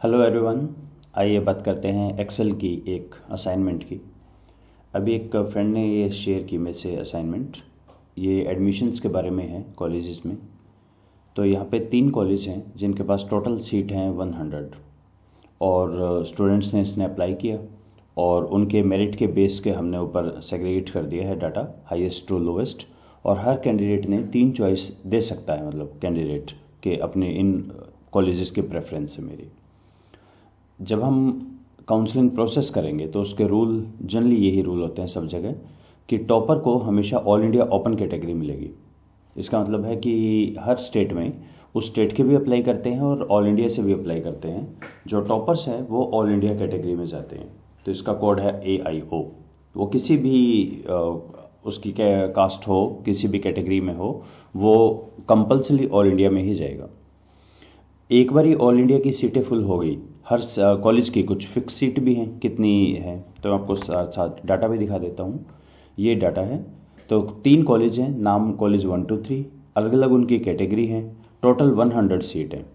Hello everyone. आइए बात करते हैं एक्सेल की एक असाइनमेंट की। अभी एक फ्रेंड ने ये शेयर की मेरे से असाइनमेंट। ये एडमिशन्स के बारे में है कॉलेजेस में। तो यहाँ पे 3 कॉलेज हैं जिनके पास टोटल सीट हैं 100 और स्टूडेंट्स ने इसने अप्लाई किया और उनके मेरिट के बेस के हमने ऊपर सेग्रीगेट कर दिया है डाटा, हाईएस्ट टू लोवेस्ट। और हर कैंडिडेट ने 3 चॉइस दे सकता है, मतलब कैंडिडेट के अपने इन कॉलेजेस के प्रेफरेंस से मेरी। जब हम काउंसलिंग प्रोसेस करेंगे तो उसके रूल जनरली यही रूल होते हैं सब जगह कि टॉपर को हमेशा ऑल इंडिया ओपन कैटेगरी मिलेगी। इसका मतलब है कि हर स्टेट में उस स्टेट के भी अप्लाई करते हैं और ऑल इंडिया से भी अप्लाई करते हैं। जो टॉपर्स हैं वो ऑल इंडिया कैटेगरी में जाते हैं। तो इसका कोड है AIO। वो किसी भी उसकी कास्ट हो, किसी भी कैटेगरी में हो, वो कंपल्सरी ऑल इंडिया में ही जाएगा। एक बार ऑल इंडिया की सीटें फुल हो गई, हर कॉलेज की कुछ फिक्स सीट भी हैं, कितनी है तो मैं आपको साथ साथ डाटा भी दिखा देता हूँ। ये डाटा है। तो 3 कॉलेज हैं, नाम कॉलेज 1 2 3, अलग अलग उनकी कैटेगरी हैं। टोटल 100 सीट हैं,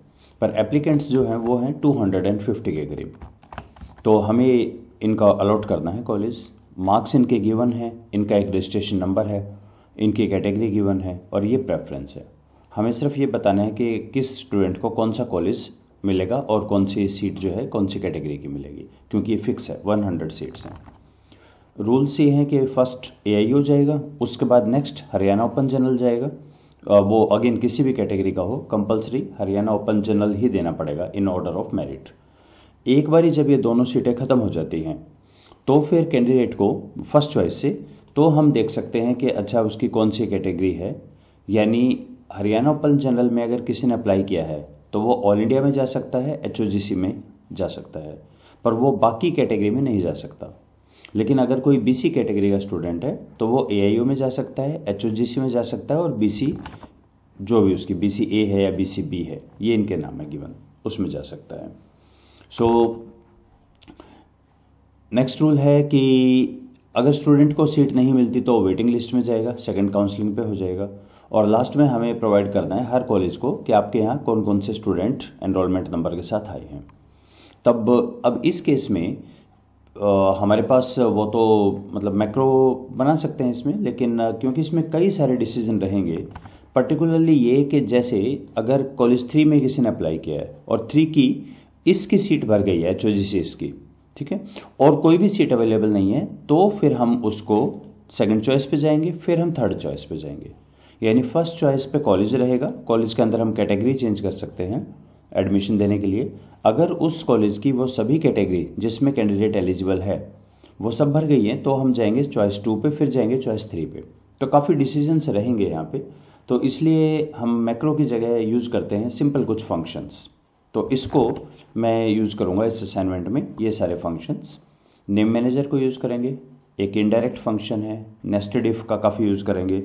पर एप्लीकेंट्स जो हैं वो हैं 250 के करीब। तो हमें इनका अलॉट करना है कॉलेज। मार्क्स इनके गिवन है, इनका एक रजिस्ट्रेशन नंबर है, इनकी कैटेगरी गिवन है और ये प्रेफरेंस है। हमें सिर्फ ये बताना है कि किस स्टूडेंट को कौन सा कॉलेज मिलेगा और कौन सी सीट जो है कौन सी कैटेगरी की मिलेगी, क्योंकि ये फिक्स है, 100 सीट्स हैं। रूल्स ये हैं कि फर्स्ट AIO जाएगा, उसके बाद नेक्स्ट हरियाणा ओपन जनरल जाएगा। वो अगेन किसी भी कैटेगरी का हो, कंपलसरी हरियाणा ओपन जनरल ही देना पड़ेगा इन ऑर्डर ऑफ मेरिट। एक बारी जब ये दोनों सीटें खत्म हो जाती हैं तो फिर कैंडिडेट को फर्स्ट चॉइस से तो हम देख सकते हैं कि अच्छा उसकी कौन सी कैटेगरी है। यानी हरियाणा ओपन जनरल में अगर किसी ने अप्लाई किया है तो वो ऑल इंडिया में जा सकता है, HOGC में जा सकता है, पर वो बाकी कैटेगरी में नहीं जा सकता। लेकिन अगर कोई BC कैटेगरी का स्टूडेंट है तो वो AIO में जा सकता है, HOGC में जा सकता है और BC जो भी उसकी BCA है या BCB है, ये इनके नाम है गिवन, उसमें जा सकता है। सो नेक्स्ट रूल है कि अगर स्टूडेंट को सीट नहीं मिलती तो वेटिंग लिस्ट में जाएगा, सेकंड काउंसलिंग पे हो जाएगा। और लास्ट में हमें प्रोवाइड करना है हर कॉलेज को कि आपके यहाँ कौन कौन से स्टूडेंट एनरोलमेंट नंबर के साथ आए हैं। तब अब इस केस में हमारे पास वो तो मतलब मैक्रो बना सकते हैं इसमें, लेकिन क्योंकि इसमें कई सारे डिसीजन रहेंगे, पर्टिकुलरली ये कि जैसे अगर कॉलेज 3 में किसी ने अप्लाई किया है और 3 की इसकी सीट भर गई है, HOGC इसकी, ठीक है, और कोई भी सीट अवेलेबल नहीं है, तो फिर हम उसको सेकंड चॉइस पे जाएंगे, फिर हम थर्ड चॉइस पे जाएंगे। यानी फर्स्ट चॉइस पे कॉलेज रहेगा, कॉलेज के अंदर हम कैटेगरी चेंज कर सकते हैं एडमिशन देने के लिए। अगर उस कॉलेज की वो सभी कैटेगरी जिसमें कैंडिडेट एलिजिबल है वो सब भर गई है तो हम जाएंगे चॉइस 2 पे, फिर जाएंगे चॉइस 3 पे। तो काफ़ी डिसीजंस रहेंगे यहाँ पे, तो इसलिए हम मैक्रो की जगह यूज करते हैं सिंपल कुछ फंक्शंस। तो इसको मैं यूज करूंगा इस असाइनमेंट में, ये सारे फंक्शंस। नेम मैनेजर को यूज करेंगे, एक इनडायरेक्ट फंक्शन है, नेस्टेड इफ का काफ़ी यूज करेंगे,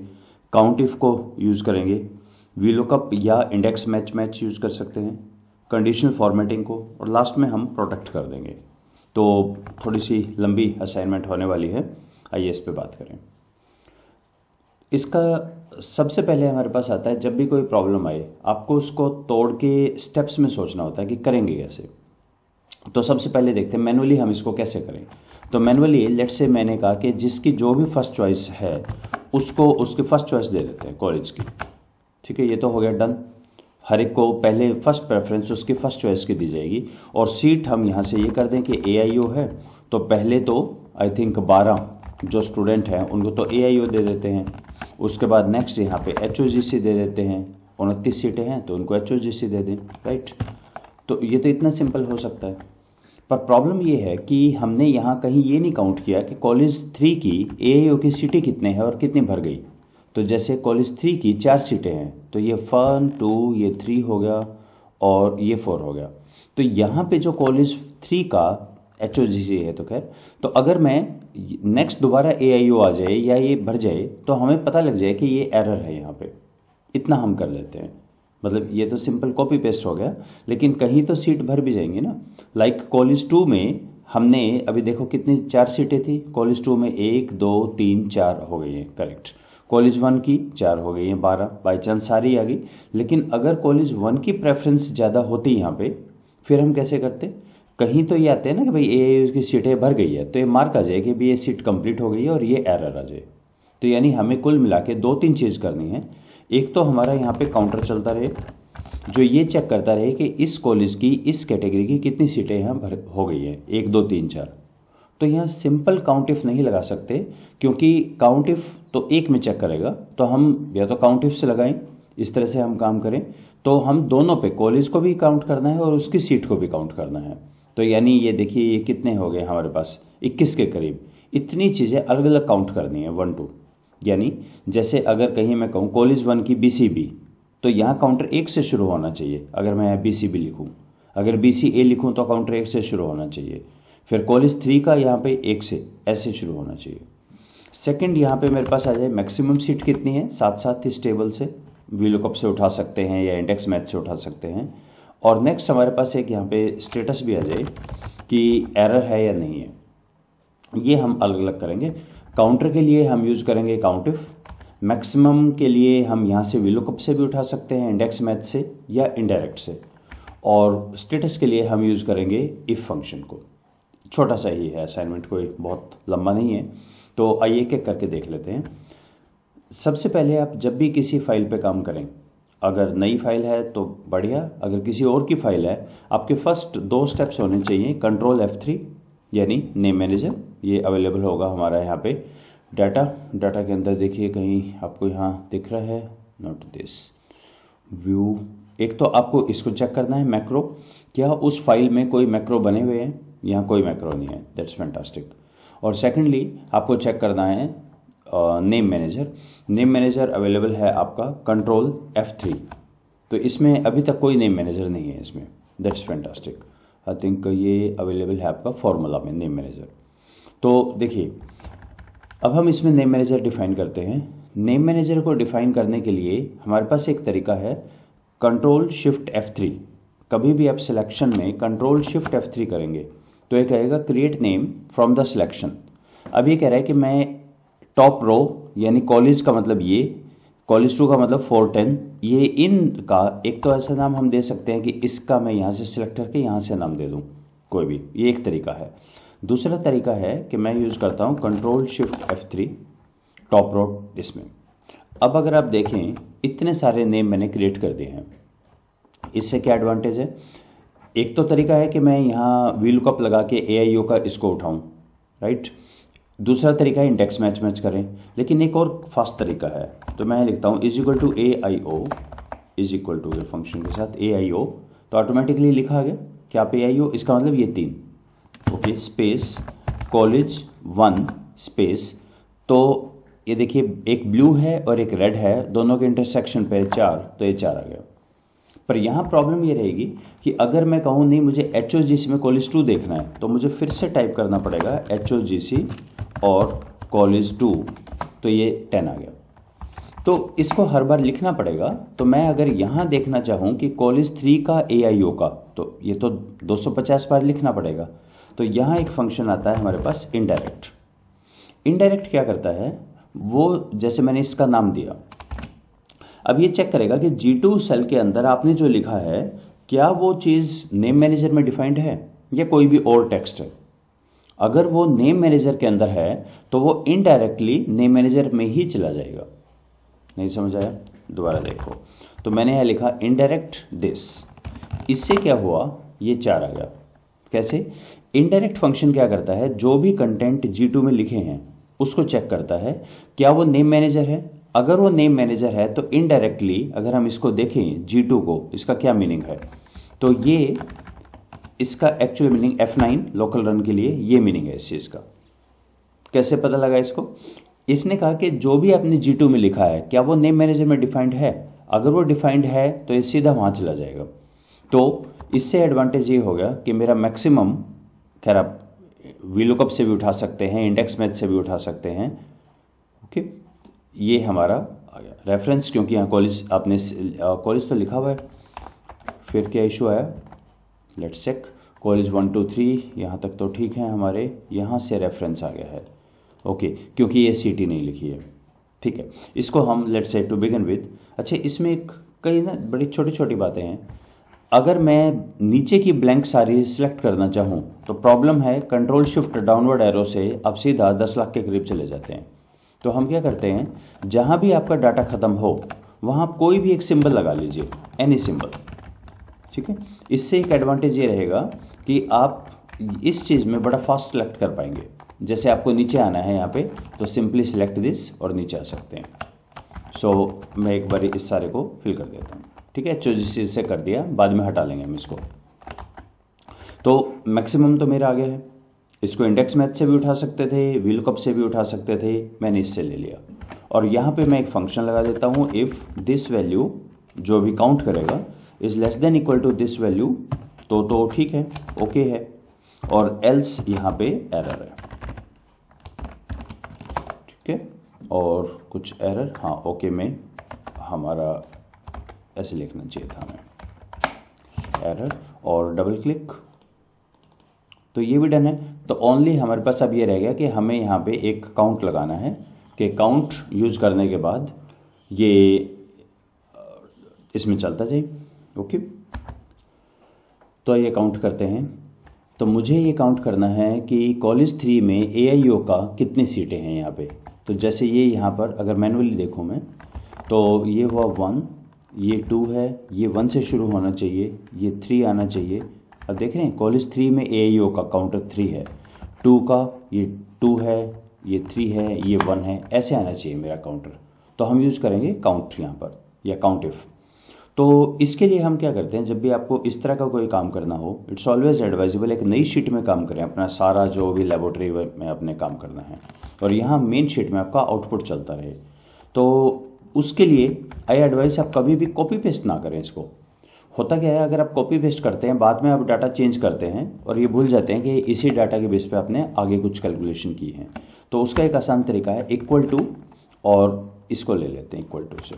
काउंट इफ को यूज करेंगे, वीलुकअप या इंडेक्स मैच यूज कर सकते हैं, कंडीशनल फॉर्मेटिंग को, और लास्ट में हम प्रोटेक्ट कर देंगे। तो थोड़ी सी लंबी असाइनमेंट होने वाली है, आइए इस पे बात करें। इसका सबसे पहले हमारे पास आता है जब भी कोई प्रॉब्लम आए आपको उसको तोड़ के स्टेप्स में सोचना होता है कि करेंगे कैसे। तो सबसे पहले देखते हैं मैनुअली हम इसको कैसे करें। तो मैनुअली लेट्स से मैंने कहा कि जिसकी जो भी फर्स्ट चॉइस है उसको उसकी फर्स्ट चॉइस दे देते हैं कॉलेज की, ठीक है, ये तो हो गया डन। हर एक को पहले फर्स्ट प्रेफरेंस उसकी फर्स्ट चॉइस की दी जाएगी। और सीट हम यहाँ से ये कर दें कि AIO है तो पहले तो आई थिंक 12 जो स्टूडेंट हैं उनको तो AIO दे देते हैं। उसके बाद नेक्स्ट यहाँ पे HOGC दे देते हैं, 29 सीटें हैं तो उनको HOGC दे दें, राइट। तो ये तो इतना सिंपल हो सकता है, पर प्रॉब्लम ये है कि हमने यहाँ कहीं ये नहीं काउंट किया कि कॉलेज 3 की AIO की सीटें कितने हैं और कितनी भर गई। तो जैसे कॉलेज 3 की 4 सीटें हैं तो ये 1 2 ये 3 हो गया और ये 4 हो गया। तो यहाँ पे जो कॉलेज 3 का HOGC है तो खैर, तो अगर मैं नेक्स्ट दोबारा AIO आ जाए या ये भर जाए तो हमें पता लग जाए कि ये एरर है यहाँ पे, इतना हम कर लेते हैं। मतलब ये तो सिंपल कॉपी पेस्ट हो गया, लेकिन कहीं तो सीट भर भी जाएंगी ना। लाइक कॉलेज 2 में हमने अभी देखो कितनी 4 सीटें थी, कॉलेज 2 में 1 2 3 4 हो गई हैं, करेक्ट। कॉलेज 1 की 4 हो गई हैं, 12 बाई चांस सारी आ गई। लेकिन अगर कॉलेज 1 की प्रेफरेंस ज़्यादा होती यहाँ पे फिर हम कैसे करते, कहीं तो ये आते हैं ना कि भाई AIU की सीटें भर गई है, तो ये मार्क आ जाए कि भाई ये सीट कंप्लीट हो गई है और ये एरर आ जाए। तो यानी हमें कुल मिला के 2-3 चीज़ करनी है। एक तो हमारा यहाँ पे काउंटर चलता रहे जो ये चेक करता रहे कि इस कॉलेज की इस कैटेगरी की कितनी सीटें यहाँ भर हो गई है, 1 2 3 4। तो यहाँ सिंपल काउंट इफ नहीं लगा सकते, क्योंकि काउंट इफ तो एक में चेक करेगा, तो हम या तो काउंट इफ से लगाएं, इस तरह से हम काम करें तो हम दोनों पे, कॉलेज को भी काउंट करना है और उसकी सीट को भी काउंट करना है। तो यानी ये देखिए ये कितने हो गए हमारे पास, 21 के करीब। इतनी चीज़ें अलग अलग काउंट करनी है 1 2। यानी जैसे अगर कहीं मैं कहूँ कॉलेज 1 की BCB, तो यहाँ काउंटर 1 से शुरू होना चाहिए। अगर मैं BCB लिखूँ, अगर BCA लिखूँ तो काउंटर 1 से शुरू होना चाहिए। फिर कॉलेज 3 का यहाँ पे 1 से ऐसे शुरू होना चाहिए। सेकंड यहाँ पे मेरे पास आ जाए मैक्सिमम सीट कितनी है, साथ साथ इस टेबल से VLOOKUP से उठा सकते हैं या इंडेक्स मैथ से उठा सकते हैं। और नेक्स्ट हमारे पास एक यहाँ पे स्टेटस भी आ जाए कि एरर है या नहीं है, ये हम अलग अलग करेंगे। काउंटर के लिए हम यूज़ करेंगे काउंट इफ, मैक्सिमम के लिए हम यहाँ से VLOOKUP से भी उठा सकते हैं, इंडेक्स मैथ से या इनडायरेक्ट से, और स्टेटस के लिए हम यूज़ करेंगे इफ फंक्शन को। छोटा सा ही है असाइनमेंट, कोई बहुत लंबा नहीं है। तो आइए एक एक करके देख लेते हैं। सबसे पहले आप जब भी किसी फाइल पे काम करें, अगर नई फाइल है तो बढ़िया, अगर किसी और की फाइल है, आपके फर्स्ट 2 स्टेप्स होने चाहिए। कंट्रोल F3 यानी नेम मैनेजर, ये अवेलेबल होगा हमारा यहाँ पे। डाटा के अंदर देखिए कहीं आपको यहाँ दिख रहा है, नोट दिस व्यू। एक तो आपको इसको चेक करना है मैक्रो, क्या उस फाइल में कोई मैक्रो बने हुए हैं, यहाँ कोई मैक्रो नहीं है, दैट्स फैंटास्टिक। और सेकेंडली आपको चेक करना है नेम मैनेजर अवेलेबल है आपका कंट्रोल F3, तो इसमें अभी तक कोई नेम मैनेजर नहीं है इसमें, दैट्स फैंटास्टिक। आई थिंक ये अवेलेबल है आपका फॉर्मूला में नेम मैनेजर। तो देखिए अब हम इसमें नेम मैनेजर डिफाइन करते हैं। नेम मैनेजर को डिफाइन करने के लिए हमारे पास एक तरीका है कंट्रोल शिफ्ट F3। कभी भी आप सिलेक्शन में कंट्रोल शिफ्ट F3 करेंगे तो ये कहेगा create name from the selection. अब ये कह रहा है कि मैं टॉप रो यानी कॉलेज का मतलब ये, कॉलेज 2 का मतलब 410, ये इन का एक तो ऐसा नाम हम दे सकते हैं कि इसका मैं यहाँ से सिलेक्ट करके यहाँ से नाम दे दूँ कोई भी, ये एक तरीका है। दूसरा तरीका है कि मैं यूज़ करता हूँ control shift F3 top row इसमें। अब अगर आप देखें इतने सारे नेम मैंने क्रिएट कर दिए हैं, इससे क्या एडवांटेज है। एक तो तरीका है कि मैं यहाँ VLOOKUP लगा के AIO का इसको उठाऊँ, राइट। दूसरा तरीका है इंडेक्स मैच करें, लेकिन एक और फास्ट तरीका है। तो मैं लिखता हूँ is equal to AIO, is equal to function के साथ AIO, तो ऑटोमेटिकली लिखा आ गया कि आप AIO, इसका मतलब ये 3, ओके, स्पेस कॉलेज 1 स्पेस। तो ये देखिए एक ब्लू है और एक रेड है, दोनों के इंटरसेक्शन पे 4, तो ये 4 आ गया। पर यहाँ प्रॉब्लम ये रहेगी कि अगर मैं कहूँ नहीं मुझे HOGC में कॉलेज 2 देखना है, तो मुझे फिर से टाइप करना पड़ेगा HOGC और कॉलेज 2, तो ये 10 आ गया। तो इसको हर बार लिखना पड़ेगा। तो मैं अगर यहाँ देखना चाहूँ कि कॉलेज 3 का AIO का, तो ये तो 250 बार लिखना पड़ेगा। तो यहाँ एक फंक्शन आता है हमारे पास इनडायरेक्ट। इनडायरेक्ट क्या करता है, वो जैसे मैंने इसका नाम दिया, अब ये चेक करेगा कि G2 सेल के अंदर आपने जो लिखा है क्या वो चीज़ नेम मैनेजर में डिफाइंड है या कोई भी और टेक्स्ट है। अगर वो नेम मैनेजर के अंदर है तो वो इनडायरेक्टली नेम मैनेजर में ही चला जाएगा। नहीं समझ आया, दोबारा देखो। तो मैंने यहाँ लिखा इनडायरेक्ट दिस, इससे क्या हुआ, ये 4 आ गया। कैसे, इनडायरेक्ट फंक्शन क्या करता है, जो भी कंटेंट G2 में लिखे हैं उसको चेक करता है क्या वो नेम मैनेजर है। अगर वो नेम मैनेजर है तो इनडायरेक्टली अगर हम इसको देखें G2 को, इसका क्या मीनिंग है, तो ये इसका actual meaning F9 local run के लिए ये मीनिंग है इस चीज़ का। कैसे पता लगा इसको, इसने कहा कि जो भी आपने G2 में लिखा है क्या वो नेम मैनेजर में डिफाइंड है। अगर वो डिफाइंड है तो ये सीधा वहाँ चला जाएगा। तो इससे एडवांटेज ये हो गया कि मेरा मैक्सिमम, खैर आप VLOOKUP से भी उठा सकते हैं, इंडेक्स मैथ से भी उठा सकते हैं, ओके। ये हमारा आ गया रेफरेंस, क्योंकि यहाँ कॉलेज आपने कॉलेज तो लिखा हुआ है। फिर क्या इशू आया, लेट्स चेक, कॉलेज 1 2 3 यहाँ तक तो ठीक है हमारे, यहाँ से रेफरेंस आ गया है, ओके, क्योंकि ये सिटी नहीं लिखी है, ठीक है। इसको हम let's say to begin with, अच्छा इसमें कई ना बड़ी छोटी छोटी बातें हैं। अगर मैं नीचे की ब्लैंक सारी सिलेक्ट करना चाहूँ तो प्रॉब्लम है, कंट्रोल शिफ्ट डाउनवर्ड एरो से आप सीधा 10 लाख के करीब चले जाते हैं। तो हम क्या करते हैं, जहाँ भी आपका डाटा खत्म हो वहाँ कोई भी एक सिंबल लगा लीजिए, एनी सिंबल, ठीक है। इससे एक एडवांटेज ये रहेगा कि आप इस चीज़ में बड़ा फास्ट सेलेक्ट कर पाएंगे। जैसे आपको नीचे आना है यहाँ पे, तो सिंपली सिलेक्ट दिस और नीचे आ सकते हैं। सो मैं एक बार इस सारे को फिल कर देता हूँ, ठीक है। जिस से कर दिया, बाद में हटा लेंगे हम इसको। तो मैक्सिमम तो मेरा आ गया है। इसको इंडेक्स मैथ से भी उठा सकते थे, वीलकअप से भी उठा सकते थे, मैंने इससे ले लिया। और यहाँ पे मैं एक फंक्शन लगा देता हूँ, इफ दिस वैल्यू जो भी काउंट करेगा is less than equal to this value, तो ठीक है, ओके है, और एल्स यहाँ पे एरर है, ठीक है। और कुछ एरर, हाँ ओके में हमारा ऐसे लिखना चाहिए था हमें, एरर, और डबल क्लिक, तो ये भी डन है। तो ओनली हमारे पास अब ये रह गया कि हमें यहाँ पे एक काउंट लगाना है, कि काउंट यूज करने के बाद ये इसमें चलता जाए, ओके। तो ये काउंट करते हैं। तो मुझे ये काउंट करना है कि कॉलेज 3 में AIO का कितनी सीटें हैं यहाँ पे। तो जैसे ये यहाँ पर अगर मैनुअली देखूँ मैं, तो ये हुआ 1, ये 2 है, ये 1 से शुरू होना चाहिए, ये 3 आना चाहिए। अब देख रहे हैं कॉलेज 3 में AIO का काउंटर 3 है, 2 का ये 2 है, ये 3 है, ये 1 है, ऐसे आना चाहिए मेरा काउंटर। तो हम यूज करेंगे काउंट यहाँ पर, या काउंट इफ। तो इसके लिए हम क्या करते हैं, जब भी आपको इस तरह का कोई काम करना हो, इट्स ऑलवेज एडवाइजेबल एक नई शीट में काम करें, अपना सारा जो भी लेबोरेटरी में अपने काम करना है, और यहाँ मेन शीट में आपका आउटपुट चलता रहे। तो उसके लिए आई एडवाइस आप कभी भी कॉपी पेस्ट ना करें इसको। होता क्या है, अगर आप कॉपी पेस्ट करते हैं, बाद में आप डाटा चेंज करते हैं और ये भूल जाते हैं कि इसी डाटा के बेस पे आपने आगे कुछ कैलकुलेशन की है। तो उसका एक आसान तरीका है, इक्वल टू, और इसको ले लेते हैं इक्वल टू से,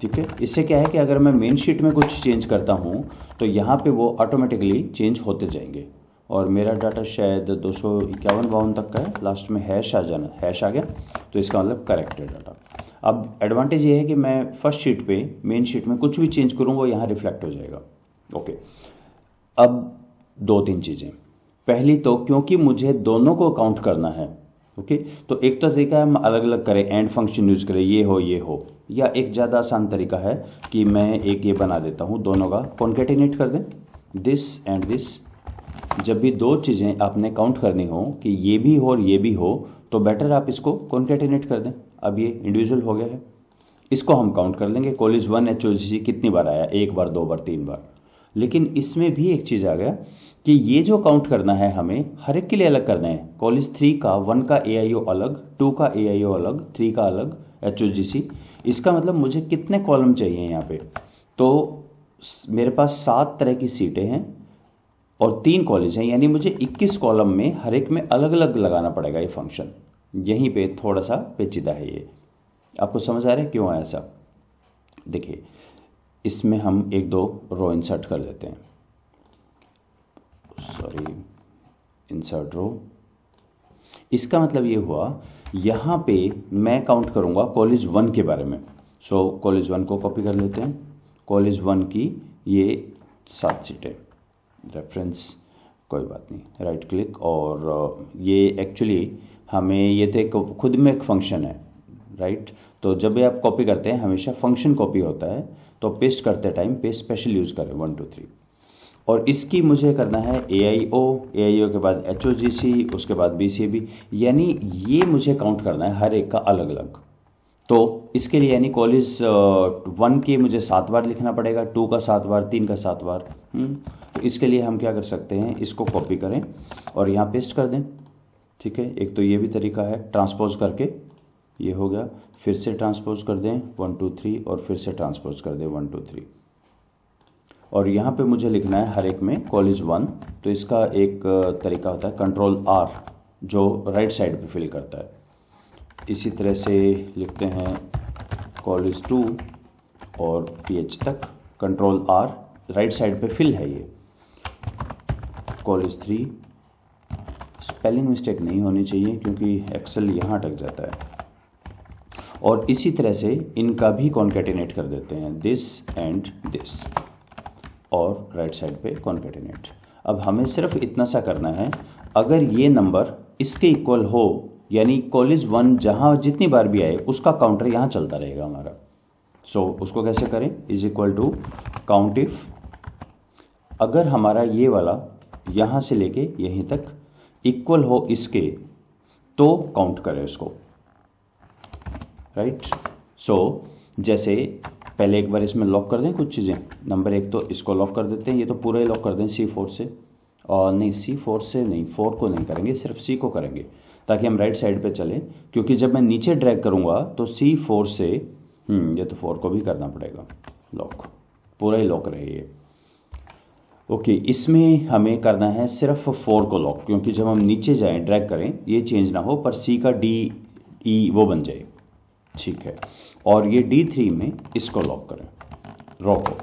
ठीक है। इससे क्या है कि अगर मैं मेन शीट में कुछ चेंज करता हूं तो यहाँ पे वो ऑटोमेटिकली चेंज होते जाएंगे। और मेरा डाटा शायद 251-52 तक का है, लास्ट में हैश आ जाना, हैश आ गया, तो इसका मतलब करेक्ट है डाटा। अब एडवांटेज ये है कि मैं फर्स्ट शीट पे, मेन शीट में कुछ भी चेंज करूँ वो यहाँ रिफ्लेक्ट हो जाएगा, ओके। अब 2-3 चीज़ें। पहली तो क्योंकि मुझे दोनों को काउंट करना है, ओके, तो एक तो तरीका है हम अलग अलग करें, एंड फंक्शन यूज करें, ये हो, या एक ज़्यादा आसान तरीका है कि मैं एक ये बना देता हूँ, दोनों का कॉन्केटिनेट कर दें, दिस एंड दिस। जब भी दो चीज़ें आपने काउंट करनी हो कि ये भी हो और ये भी हो, तो बेटर आप इसको कॉन्केटिनेट कर दें। अब ये इंडिविजुअल हो गया है, इसको हम काउंट कर लेंगे, कॉलेज 1 HOGC कितनी बार आया, 1 बार, 2 बार, 3 बार। लेकिन इसमें भी एक चीज़ आ गया कि ये जो काउंट करना है हमें हर एक के लिए अलग करना है। कॉलेज 3 का 1 का AIO अलग, 2 का AIO अलग, 3 का अलग HOGC। इसका मतलब मुझे कितने कॉलम चाहिए यहाँ पे, तो मेरे पास 7 तरह की सीटें हैं और 3 कॉलेज हैं, यानी मुझे 21 कॉलम में हर एक में अलग अलग लगाना पड़ेगा ये फंक्शन। यहीं पे थोड़ा सा पेचीदा है ये, आपको समझ आ रहा है क्यों है ऐसा। देखिए इसमें हम 1-2 रो इंसर्ट कर देते हैं, सॉरी, इंसर्ट रो। इसका मतलब ये हुआ, यहाँ पे मैं काउंट करूँगा कॉलेज 1 के बारे में। सो कॉलेज 1 को कॉपी कर लेते हैं, कॉलेज 1 की ये 7 सीटें, रेफरेंस कोई बात नहीं, राइट क्लिक, और ये एक्चुअली हमें ये तो एक खुद में एक फंक्शन है, राइट। तो जब भी आप कॉपी करते हैं हमेशा फंक्शन कॉपी होता है, तो पेस्ट करते टाइम पेस्ट स्पेशल यूज करें 1 2 3। और इसकी मुझे करना है AIO के बाद HOGC, उसके बाद BCAB, यानी ये मुझे काउंट करना है हर एक का अलग अलग। तो इसके लिए यानी कॉलेज 1 के मुझे 7 बार लिखना पड़ेगा, 2 का 7 बार, 3 का 7 बार। तो इसके लिए हम क्या कर सकते हैं, इसको कॉपी करें और यहाँ पेस्ट कर दें, ठीक है। एक तो ये भी तरीका है, ट्रांसपोज करके, ये हो गया, फिर से ट्रांसपोज कर दें 1 2 3, और फिर से ट्रांसपोज कर दें 1 2 3। और यहाँ पे मुझे लिखना है हर एक में कॉलेज 1, तो इसका एक तरीका होता है कंट्रोल R, जो राइट साइड पे फिल करता है। इसी तरह से लिखते हैं कॉलेज 2 और PH तक, कंट्रोल R, राइट साइड पे फिल है ये। कॉलेज 3, स्पेलिंग मिस्टेक नहीं होनी चाहिए क्योंकि एक्सेल यहाँ अटक जाता है। और इसी तरह से इनका भी कॉन्केटिनेट कर देते हैं, दिस एंड दिस, और राइट साइड पे कॉन्केटिनेट। अब हमें सिर्फ इतना सा करना है, अगर ये नंबर इसके इक्वल हो, यानी कॉलेज 1 जहां जितनी बार भी आए उसका काउंटर यहां चलता रहेगा हमारा। सो उसको कैसे करें, is equal to count if, अगर हमारा ये वाला यहां से लेके यहीं तक इक्वल हो इसके, तो काउंट करें उसको, राइट। सो जैसे पहले एक बार इसमें लॉक कर दें कुछ चीज़ें। नंबर 1 तो इसको लॉक कर देते हैं, ये तो पूरा ही लॉक कर दें C4 से, और नहीं C4 से नहीं, 4 को नहीं करेंगे, सिर्फ C को करेंगे ताकि हम राइट साइड पे चलें, क्योंकि जब मैं नीचे ड्रैग करूंगा तो C4 से ये तो 4 को भी करना पड़ेगा लॉक, पूरा ही लॉक रहे ये। ओके, इसमें हमें करना है सिर्फ 4 को लॉक, क्योंकि जब हम नीचे जाएं ड्रैग करें ये चेंज ना हो, पर C का D E वो बन जाए, ठीक है। और ये D3 में इसको लॉक करें, रो को।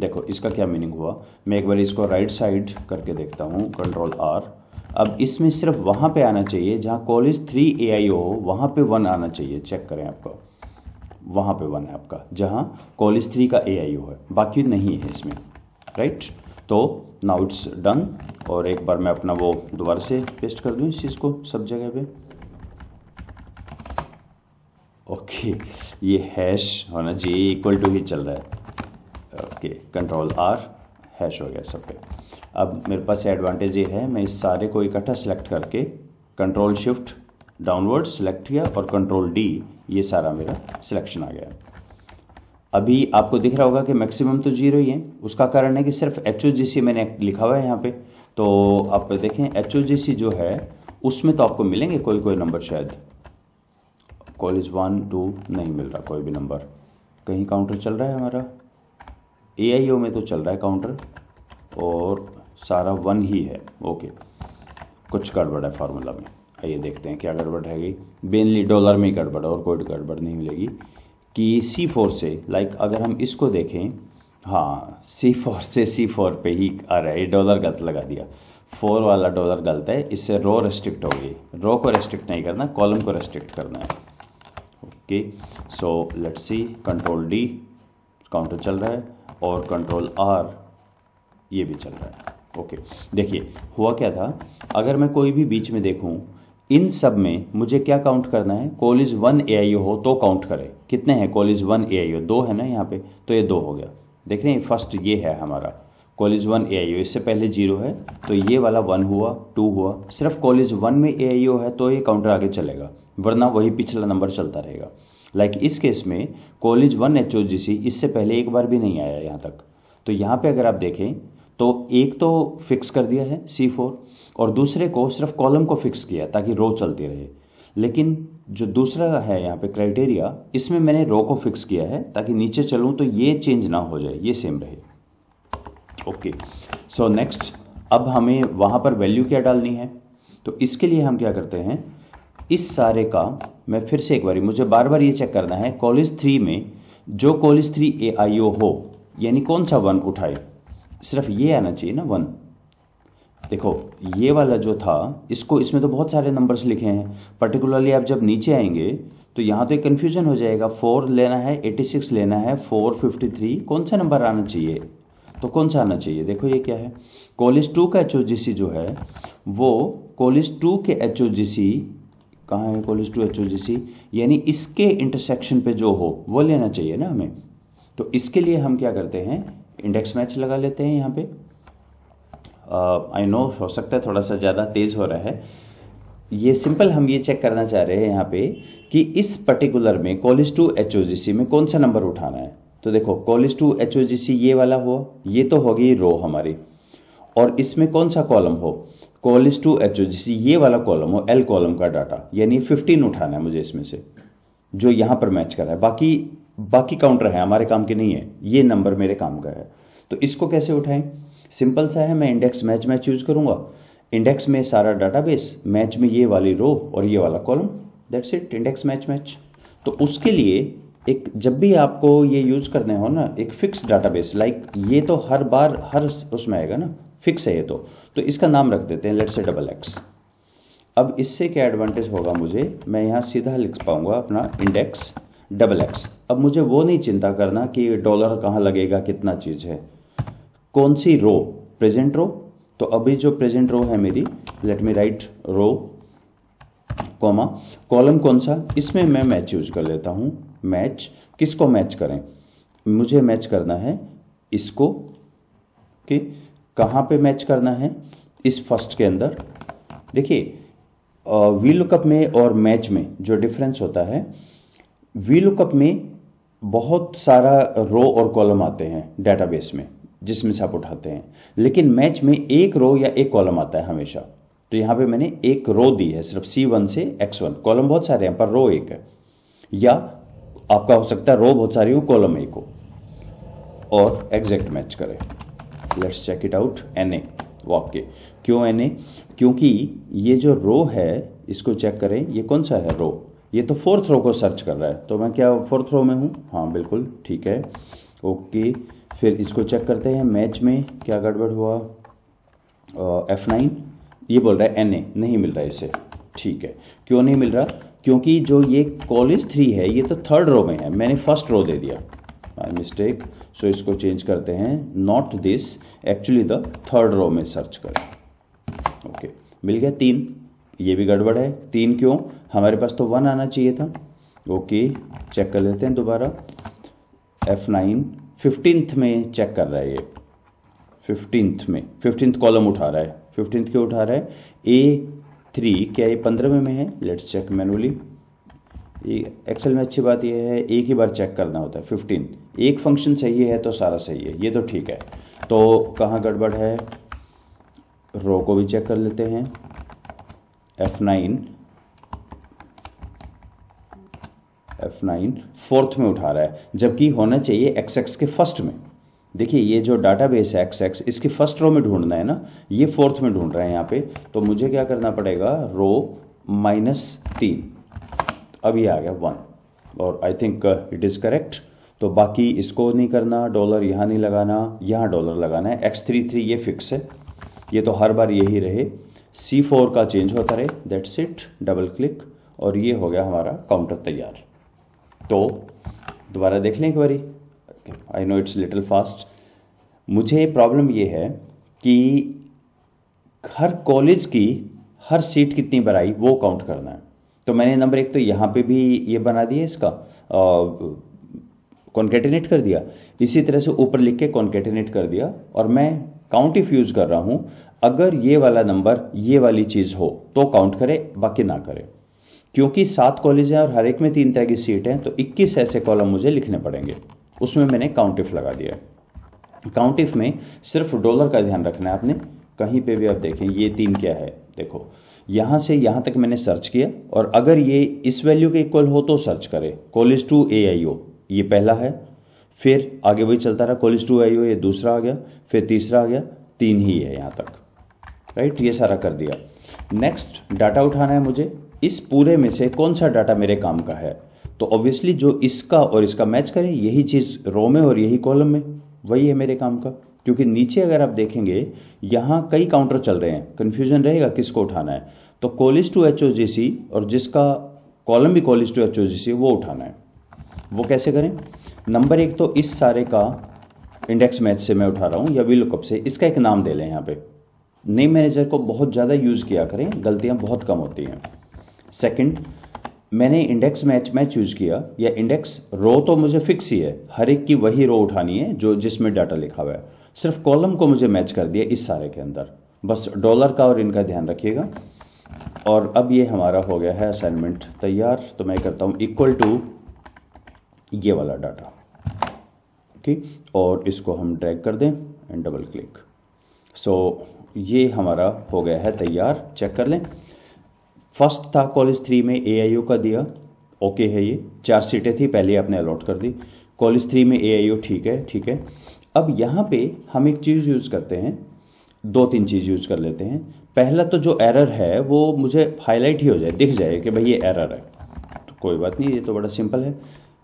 देखो इसका क्या मीनिंग हुआ, मैं एक बार इसको राइट साइड करके देखता हूँ, कंट्रोल R। अब इसमें सिर्फ वहां पे आना चाहिए जहां कॉलेज 3 AIO हो, वहां पे 1 आना चाहिए, चेक करें आपका वहां पे 1 है आपका, जहां कॉलेज 3 का AIO है, बाकी नहीं है इसमें, राइट। तो नाउ इट्स डन। और एक बार मैं अपना वो दोबारा से पेस्ट कर दूं इस चीज को सब जगह पे। ओके, ये हैश होना चाहिए, इक्वल टू ही चल रहा है। ओके, कंट्रोल R, हैश हो गया सब पे। अब मेरे पास एडवांटेज ये है, मैं इस सारे को इकट्ठा सेलेक्ट करके कंट्रोल शिफ्ट डाउनवर्ड सेलेक्ट किया और कंट्रोल D, ये सारा मेरा सिलेक्शन आ गया। अभी आपको दिख रहा होगा कि मैक्सिमम तो 0 ही है, उसका कारण है कि सिर्फ HOGC मैंने लिखा हुआ है यहाँ पे। तो आप देखें HOGC जो है उसमें तो आपको मिलेंगे कोई कोई नंबर, शायद कॉलेज 1 2 नहीं मिल रहा कोई भी नंबर। कहीं काउंटर चल रहा है हमारा, AIO में तो चल रहा है काउंटर और सारा 1 ही है। ओके, कुछ गड़बड़ है फार्मूला में, आइए देखते हैं क्या गड़बड़ रहेगी। मेनली डॉलर में ही गड़बड़, और कोई गड़बड़ नहीं मिलेगी कि C4 से, लाइक अगर हम इसको देखें, हाँ C4 से C4 पे ही आ रहा है, ये डॉलर गलत लगा दिया, 4 वाला डॉलर गलत है, इससे रो रेस्ट्रिक्ट हो गई। रो को रेस्ट्रिक्ट नहीं करना, कॉलम को रेस्ट्रिक्ट करना है। Okay, so let's see, control D counter चल रहा है और कंट्रोल R ये भी चल रहा है। ओके, देखिए हुआ क्या था, अगर मैं कोई भी बीच में देखूं, इन सब में मुझे क्या काउंट करना है, कॉलेज 1 AIO हो तो काउंट करें। कितने हैं कॉलेज 1 AIO, 2 है ना यहाँ पे, तो ये 2 हो गया। देख रहे हैं फर्स्ट ये है हमारा कॉलेज 1 AIO, इससे पहले 0 है, तो ये वाला 1 हुआ, 2 हुआ। सिर्फ कॉलेज 1 में AIO है तो ये काउंटर आगे चलेगा, वरना वही पिछला नंबर चलता रहेगा। लाइक इस केस में कॉलेज 1 HOGC इससे पहले एक बार भी नहीं आया यहाँ तक। तो यहाँ पे अगर आप देखें तो एक तो फिक्स कर दिया है C4, और दूसरे को सिर्फ कॉलम को फिक्स किया ताकि रो चलती रहे। लेकिन जो दूसरा है यहाँ पे क्राइटेरिया, इसमें मैंने रो को फिक्स किया है ताकि नीचे चलूं तो ये चेंज ना हो जाए, ये सेम रहे। ओके, सो नेक्स्ट, अब हमें वहां पर वैल्यू क्या डालनी है, तो इसके लिए हम क्या करते हैं, इस सारे का मैं फिर से एक बार, मुझे बार बार ये चेक करना है कॉलेज 3 में जो कॉलेज 3 AIO हो, यानी कौन सा 1 उठाए, सिर्फ ये आना चाहिए ना 1। देखो ये वाला जो था, इसको, इसमें तो बहुत सारे नंबर्स लिखे हैं, पर्टिकुलरली आप जब नीचे आएंगे तो यहां तो एक कंफ्यूजन हो जाएगा, 4 लेना है, 86 लेना है, 453, कौन सा नंबर आना चाहिए, तो कौन सा आना चाहिए। देखो ये क्या है, कॉलेज 2 का HOGC जो है वो कॉलेज 2 के HOGC, कहाँ है कॉलेज 2 HOGC, यानी इसके इंटरसेक्शन पे जो हो वो लेना चाहिए ना हमें। तो इसके लिए हम क्या करते हैं, इंडेक्स मैच लगा लेते हैं यहाँ पे। आई नो हो सकता है थोड़ा सा ज़्यादा तेज हो रहा है, ये सिंपल हम ये चेक करना चाह रहे हैं यहाँ पे कि इस पर्टिकुलर में कॉलेज 2 HOGC में कौन सा नंबर उठाना है। तो देखो कॉलेज 2 HOGC ये वाला हो, ये तो होगी रो हमारी, और इसमें कौन सा कॉलम हो, कॉलेज 2 HOGC ये वाला कॉलम हो, L कॉलम का डाटा, यानी 15 उठाना है मुझे इसमें से, जो यहां पर मैच कर रहा है। बाकी काउंटर है हमारे काम के नहीं है, ये नंबर मेरे काम का है। तो इसको कैसे उठाएं, सिंपल सा है, मैं इंडेक्स मैच यूज करूंगा। इंडेक्स में सारा डाटाबेस, मैच में ये वाली रो और ये वाला column, that's it, index match. तो उसके लिए एक, जब भी आपको ये यूज करने हो ना, एक फिक्स डाटाबेस, लाइक ये तो हर बार हर उसमें आएगा ना, फिक्स है ये तो इसका नाम रख देते हैं, लेट्स से XX। अब इससे क्या एडवांटेज होगा मुझे, मैं यहां सीधा लिख पाऊंगा अपना इंडेक्स XX। अब मुझे वो नहीं चिंता करना कि डॉलर कहां लगेगा, कितना चीज है, कौन सी रो, प्रेजेंट रो। तो अभी जो प्रेजेंट रो है मेरी, let me right row comma, column कौन सा, इसमें मैं मैच यूज कर लेता हूं। मैच, किसको मैच करें, मुझे मैच करना है इसको, कि कहां पे मैच करना है, इस फर्स्ट के अंदर। देखिए वी लुकअप में और मैच में जो डिफरेंस होता है, वी लुकअप में बहुत सारा रो और कॉलम आते हैं डेटाबेस में जिसमें से आप उठाते हैं, लेकिन मैच में एक रो या एक कॉलम आता है हमेशा। तो यहां पे मैंने एक रो दी है सिर्फ C1 से X1, कॉलम बहुत सारे हैं पर रो एक है, या आपका हो सकता है रो बहुत सारी हो कॉलम एक हो, और एग्जैक्ट मैच करें। Let's check it out. Na वाक्य, क्यों Na, क्योंकि ये जो रो है इसको चेक करें, ये कौन सा है रो, ये तो फोर्थ रो को सर्च कर रहा है, तो मैं क्या फोर्थ रो में हूं, हाँ बिल्कुल ठीक है, ओके। फिर इसको चेक करते हैं, मैच में क्या गड़बड़ हुआ, F9, ये बोल रहा है Na नहीं मिल रहा है इसे, ठीक है। क्यों नहीं मिल रहा, क्योंकि जो ये कॉलेज 3 है ये तो थर्ड रो में है, मैंने फर्स्ट रो दे दिया, माय मिस्टेक। सो इसको चेंज करते हैं, not this, actually the third row में सर्च करें, ओके। मिल गया 3, ये भी गड़बड़ है, 3 क्यों, हमारे पास तो 1 आना चाहिए था, ओके। चेक कर लेते हैं दोबारा, F9 15th में चेक कर रहा है ये, 15th में 15th कॉलम उठा रहा है, 15th क्यों उठा रहा है, A3 क्या ये 15वें में है, लेट्स चेक मैनुअली। एक्सेल में अच्छी बात यह है एक ही बार चेक करना होता है, 15 एक फंक्शन सही है तो सारा सही है, ये तो ठीक है। तो कहाँ गड़बड़ है, रो को भी चेक कर लेते हैं, F9 फोर्थ में उठा रहा है, जबकि होना चाहिए XX के फर्स्ट में। देखिए ये जो डाटाबेस है XX, इसकी फर्स्ट रो में ढूंढना है ना, ये फोर्थ में ढूंढ रहा है यहाँ पे, तो मुझे क्या करना पड़ेगा, रो -3, अब ये आ गया 1, और I think it is correct. तो बाकी इसको नहीं करना, डॉलर यहाँ नहीं लगाना, यहाँ डॉलर लगाना है, X33 ये फिक्स है, ये तो हर बार यही रहे, C4 का चेंज होता रहे, दैट्स इट, डबल क्लिक, और ये हो गया हमारा काउंटर तैयार। तो दोबारा देख लें एक बारी, I know it's little fast. मुझे प्रॉब्लम ये है कि हर कॉलेज की हर सीट कितनी बार आई वो काउंट करना है। तो मैंने नंबर 1 तो यहां पे भी ये बना दिया, इसका कॉन्केटिनेट कर दिया, इसी तरह से ऊपर लिख के कॉन्केटिनेट कर दिया, और मैं काउंट इफ यूज कर रहा हूं, अगर ये वाला नंबर ये वाली चीज हो तो काउंट करे, बाकी ना करे, क्योंकि 7 कॉलेज हैं और हर एक में 3 तरह की सीट है, तो 21 ऐसे कॉलम मुझे लिखने पड़ेंगे, उसमें मैंने काउंट इफ लगा दिया। काउंट इफ में सिर्फ डॉलर का ध्यान रखना है आपने, कहीं पे भी आप देखें ये 3 क्या है, देखो यहां से यहां तक मैंने सर्च किया, और अगर ये इस वैल्यू के इक्वल हो तो सर्च करे, कॉलेज 2 AIO ये पहला है, फिर आगे वही चलता रहा, कॉलेज 2 AIO ये दूसरा आ गया, फिर तीसरा आ गया, 3 ही है यहां तक, राइट, ये सारा कर दिया। नेक्स्ट डाटा उठाना है मुझे, इस पूरे में से कौन सा डाटा मेरे काम का है, तो ऑब्वियसली जो इसका और इसका मैच करे, यही चीज रो में और यही कॉलम में, वही है मेरे काम का। क्योंकि नीचे अगर आप देखेंगे यहां कई काउंटर चल रहे हैं, कंफ्यूजन रहेगा किसको उठाना है, तो कॉलेज 2 HOGC और जिसका कॉलम भी कॉलेज 2 HOGC वो उठाना है। वो कैसे करें, नंबर 1 तो इस सारे का इंडेक्स मैच से मैं उठा रहा हूं या VLOOKUP से, इसका एक नाम दे लें, यहां पे नेम मैनेजर को बहुत ज्यादा यूज किया करें, गलतियां बहुत कम होती हैं। सेकंड, मैंने इंडेक्स मैच यूज किया, या इंडेक्स रो तो मुझे फिक्स ही है, हर एक की वही रो उठानी है जो जिसमें डाटा लिखा हुआ है, सिर्फ कॉलम को मुझे मैच कर दिया इस सारे के अंदर, बस डॉलर का और इनका ध्यान रखिएगा। और अब ये हमारा हो गया है असाइनमेंट तैयार, तो मैं करता हूं इक्वल टू ये वाला डाटा, ओके, और इसको हम ड्रैग कर दें एंड डबल क्लिक। सो ये हमारा हो गया है तैयार, चेक कर लें। फर्स्ट था कॉलेज 3 में AIO का दिया, ओके है, ये 4 सीटें थी पहले आपने अलॉट कर दी, कॉलेज 3 में AIO ठीक है, ठीक है। अब यहां पे हम एक चीज यूज करते हैं, 2-3 चीज यूज कर लेते हैं। पहला तो जो एरर है वो मुझे हाईलाइट ही हो जाए, दिख जाए कि भाई ये एरर है, तो कोई बात नहीं, ये तो बड़ा सिंपल है।